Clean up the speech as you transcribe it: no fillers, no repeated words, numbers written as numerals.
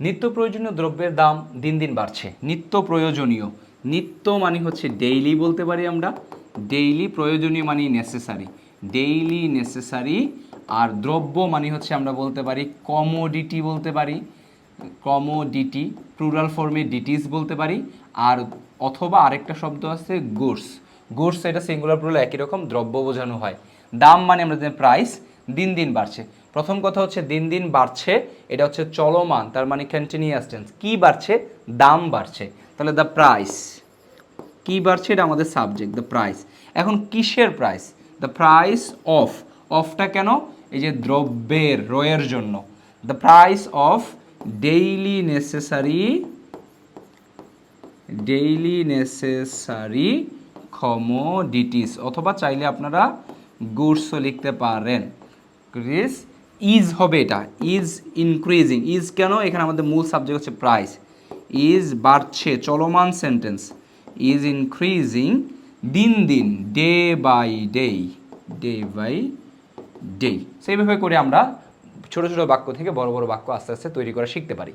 নিত্য প্রয়োজনীয় দ্রব্যের দাম দিন দিন বাড়ছে। নিত্য প্রয়োজনীয়, নিত্য মানে হচ্ছে ডেইলি বলতে পারি আমরা, ডেইলি, প্রয়োজনীয় মানে নেসেসারি, ডেইলি নেসেসারি। আর দ্রব্য মানে হচ্ছে আমরা বলতে পারি কমোডিটি বলতে পারি, কমোডিটি, প্লুরাল ফর্মে ডিটিস বলতে পারি। আর অথবা আরেকটা শব্দ আছে গুডস, গুডস এটা সিঙ্গুলার প্লুরাল একই রকম, দ্রব্য বোঝানো হয়। দাম মানে আমরা যে প্রাইস, দিন দিন বাড়ছে। প্রথম কথা হচ্ছে দিন দিন বাড়ছে, এটা হচ্ছে চলমান, তার মানে কন্টিনিউয়াস টেন্স। কি বাড়ছে? দাম বাড়ছে। তাহলে দ্য প্রাইস, কি বাড়ছে? এটা আমাদের সাবজেক্ট, দ্য প্রাইস। এখন কিসের প্রাইস? দ্য প্রাইস অফ, অফটা কেন? এই যে দ্রব্যের, রয়ের জন্য। The price of daily necessary, daily necessary commodities, অথবা চাইলে আপনারা গুডসও লিখতে পারেন। ইজ হবে, এটা ইজ ইনক্রিজিং। ইজ কেন? এখানে আমাদের মূল সাবজেক্ট হচ্ছে প্রাইস। ইজ বাড়ছে, চলমান সেন্টেন্স। ইজ ইনক্রিজিং দিন দিন, day by day, day by day. সেইভাবে করে আমরা ছোট ছোট বাক্য থেকে বড় বড় বাক্য আস্তে আস্তে তৈরি করা শিখতে পারি।